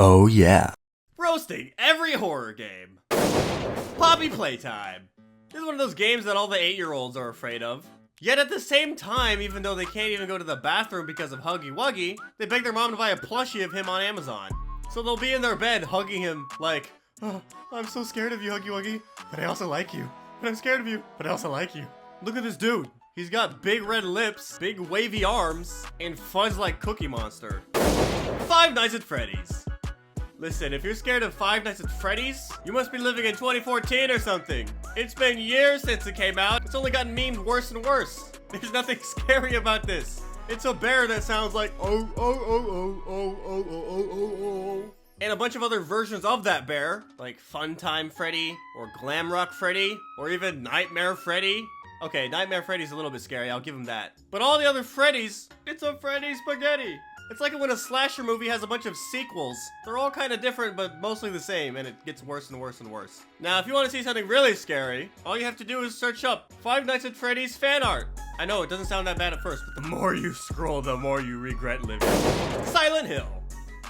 Oh yeah. Roasting every horror game. Poppy Playtime. This is one of those games that all the 8-year-olds are afraid of. Yet at the same time, even though they can't even go to the bathroom because of Huggy Wuggy, they beg their mom to buy a plushie of him on Amazon. So they'll be in their bed hugging him like, oh, I'm so scared of you, Huggy Wuggy, but I also like you. But I'm scared of you, but I also like you. Look at this dude. He's got big red lips, big wavy arms, and fuzz like Cookie Monster. Five Nights at Freddy's. Listen, if you're scared of Five Nights at Freddy's, you must be living in 2014 or something. It's been years since it came out. It's only gotten memed worse and worse. There's nothing scary about this. It's a bear that sounds like oh, oh, oh, oh, oh, oh, oh, oh, oh, oh. And a bunch of other versions of that bear, like Funtime Freddy, or Glamrock Freddy, or even Nightmare Freddy. Okay, Nightmare Freddy's a little bit scary, I'll give him that. But all the other Freddys, it's a Freddy spaghetti. It's like when a slasher movie has a bunch of sequels. They're all kind of different, but mostly the same, and it gets worse and worse and worse. Now, if you want to see something really scary, all you have to do is search up Five Nights at Freddy's fan art. I know, it doesn't sound that bad at first, but the more you scroll, the more you regret living. Silent Hill.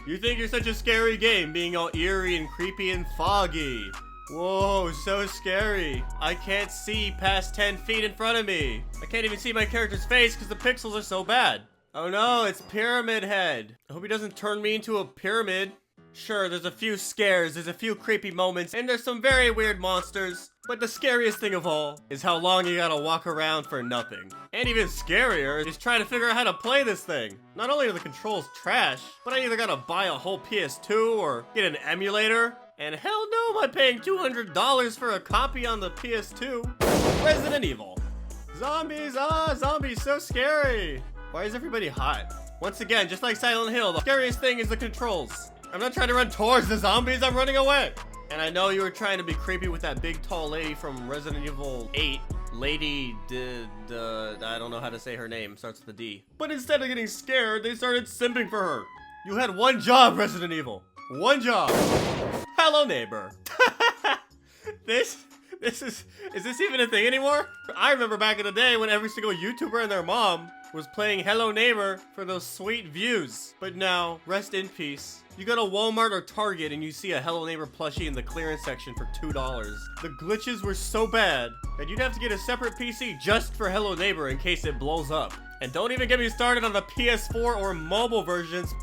You think you're such a scary game, being all eerie and creepy and foggy. Whoa, so scary. I can't see past 10 feet in front of me. I can't even see my character's face because the pixels are so bad. Oh no, it's Pyramid Head. I hope he doesn't turn me into a pyramid. Sure, there's a few scares, there's a few creepy moments, and there's some very weird monsters. But the scariest thing of all is how long you gotta walk around for nothing. And even scarier is trying to figure out how to play this thing. Not only are the controls trash, but I either gotta buy a whole PS2 or get an emulator. And hell no am I paying $200 for a copy on the PS2. Resident Evil. Zombies, zombies, so scary. Why is everybody hot? Once again, just like Silent Hill, the scariest thing is the controls. I'm not trying to run towards the zombies, I'm running away. And I know you were trying to be creepy with that big tall lady from Resident Evil 8. Lady, I don't know how to say her name, starts with a D. But instead of getting scared, they started simping for her. You had one job, Resident Evil. One job. Hello, neighbor. Is this even a thing anymore? I remember back in the day when every single YouTuber and their mom was playing Hello Neighbor for those sweet views. But now, rest in peace. You go to Walmart or Target and you see a Hello Neighbor plushie in the clearance section for $2. The glitches were so bad that you'd have to get a separate PC just for Hello Neighbor in case it blows up. And don't even get me started on the PS4 or mobile versions.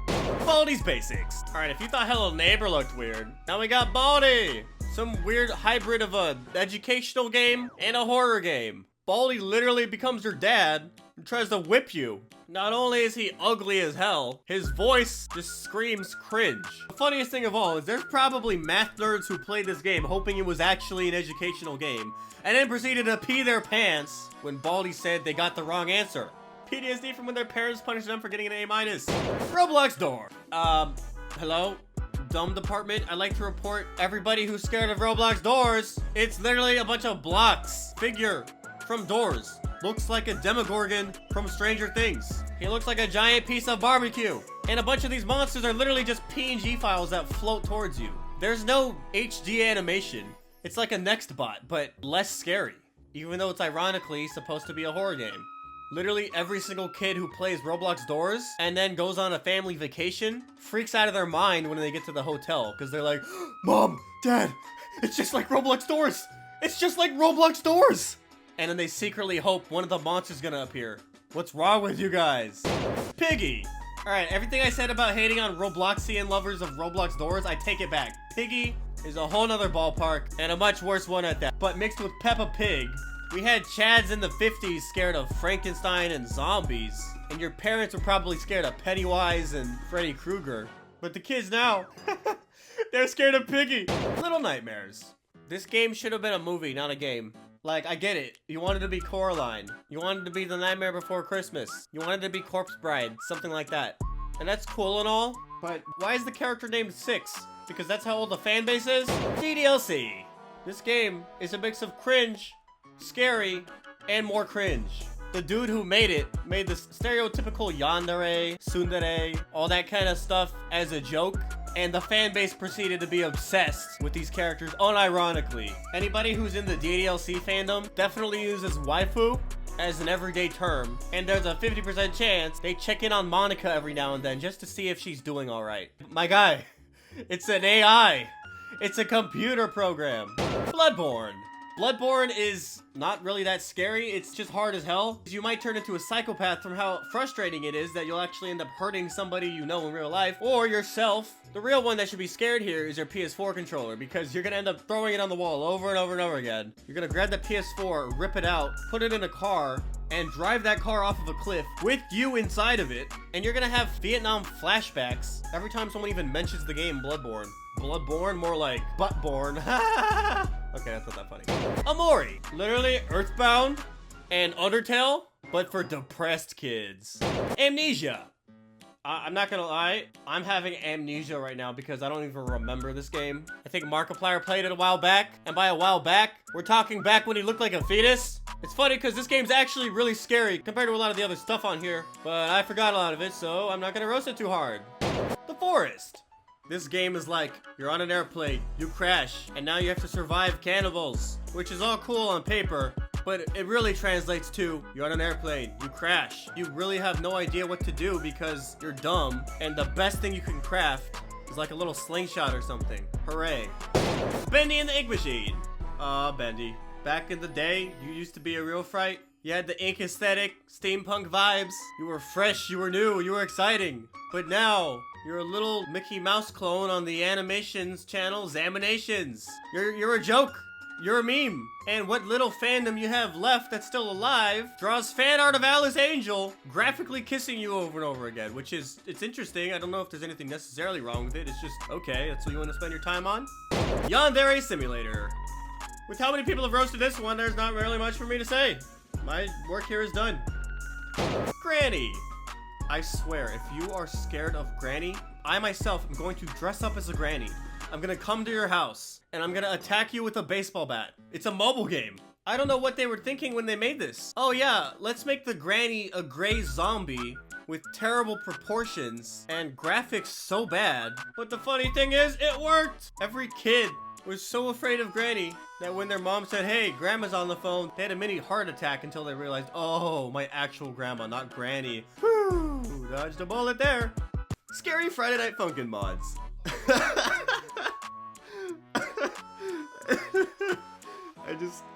Baldi's Basics. Alright, if you thought Hello Neighbor looked weird, now we got Baldi. Some weird hybrid of a educational game and a horror game. Baldi literally becomes your dad and tries to whip you. Not only is he ugly as hell, his voice just screams cringe. The funniest thing of all is there's probably math nerds who played this game hoping it was actually an educational game, and then proceeded to pee their pants when Baldi said they got the wrong answer. PTSD from when their parents punished them for getting an A-. Roblox Doors. Hello? Dumb department, I'd like to report everybody who's scared of Roblox Doors. It's literally a bunch of blocks. Figure from Doors. Looks like a Demogorgon from Stranger Things. He looks like a giant piece of barbecue. And a bunch of these monsters are literally just PNG files that float towards you. There's no HD animation. It's like a Nextbot, but less scary. Even though it's ironically supposed to be a horror game. Literally every single kid who plays Roblox Doors and then goes on a family vacation freaks out of their mind when they get to the hotel because they're like, Mom, Dad, it's just like Roblox Doors. It's just like Roblox Doors. And then they secretly hope one of the monsters gonna appear. What's wrong with you guys? Piggy. Alright, everything I said about hating on Robloxian lovers of Roblox Doors, I take it back. Piggy is a whole nother ballpark and a much worse one at that. But mixed with Peppa Pig, we had Chads in the 50s scared of Frankenstein and zombies. And your parents were probably scared of Pennywise and Freddy Krueger. But the kids now, they're scared of Piggy. Little Nightmares. This game should have been a movie, not a game. Like, I get it. You wanted to be Coraline. You wanted to be the Nightmare Before Christmas. You wanted to be Corpse Bride. Something like that. And that's cool and all, but why is the character named 6? Because that's how old the fan base is? DDLC. This game is a mix of cringe, scary, and more cringe. The dude who made it made the stereotypical yandere, tsundere, all that kind of stuff as a joke. And the fan base proceeded to be obsessed with these characters unironically. Anybody who's in the DDLC fandom definitely uses waifu as an everyday term. And there's a 50% chance they check in on Monica every now and then just to see if she's doing alright. My guy, It's an AI. It's a computer program. Bloodborne. Bloodborne is not really that scary. It's just hard as hell. You might turn into a psychopath from how frustrating it is that you'll actually end up hurting somebody you know in real life or yourself. The real one that should be scared here is your PS4 controller because you're gonna end up throwing it on the wall over and over and over again. You're gonna grab the PS4, rip it out, put it in a car, and drive that car off of a cliff with you inside of it. And you're gonna have Vietnam flashbacks every time someone even mentions the game Bloodborne. Bloodborne, more like buttborne. Okay, that's not that funny. Omori, literally Earthbound and Undertale, but for depressed kids. Amnesia. I'm not gonna lie, I'm having amnesia right now because I don't even remember this game. I think Markiplier played it a while back, and by a while back, we're talking back when he looked like a fetus. It's funny because this game's actually really scary compared to a lot of the other stuff on here, but I forgot a lot of it, so I'm not gonna roast it too hard. The Forest. This game is like, you're on an airplane, you crash, and now you have to survive cannibals, which is all cool on paper, but it really translates to, you're on an airplane, you crash. You really have no idea what to do because you're dumb, and the best thing you can craft is like a little slingshot or something. Hooray. Bendy and the Ink Machine. Bendy. Back in the day, you used to be a real fright. You had the ink aesthetic, steampunk vibes. You were fresh, you were new, you were exciting. But now, you're a little Mickey Mouse clone on the animations channel, Zaminations. You're a joke. You're a meme. And what little fandom you have left that's still alive draws fan art of Alice Angel graphically kissing you over and over again, which is, it's interesting. I don't know if there's anything necessarily wrong with it. It's just, okay, that's what you want to spend your time on? Yandere Simulator. With how many people have roasted this one, there's not really much for me to say. My work here is done. Granny. I swear, if you are scared of Granny, I myself am going to dress up as a Granny. I'm gonna come to your house, and I'm gonna attack you with a baseball bat. It's a mobile game. I don't know what they were thinking when they made this. Oh yeah, let's make the Granny a gray zombie with terrible proportions and graphics so bad. But the funny thing is, it worked! Every kid was so afraid of Granny that when their mom said, hey, Grandma's on the phone, they had a mini heart attack until they realized, oh, my actual grandma, not Granny. Whew, dodged a bullet there. Scary Friday Night Funkin' mods.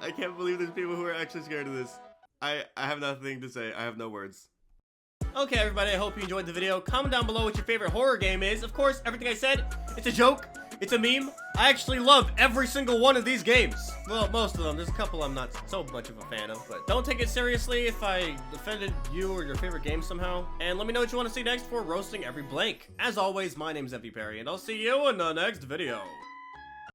I can't believe there's people who are actually scared of this. I have nothing to say. I have no words. Okay, everybody, I hope you enjoyed the video. Comment down below what your favorite horror game is. Of course, everything I said, it's a joke. It's a meme. I actually love every single one of these games. Well, most of them. There's a couple I'm not so much of a fan of, but don't take it seriously if I offended you or your favorite game somehow. And let me know what you want to see next for roasting every blank. As always, my name's MVPerry, and I'll see you in the next video.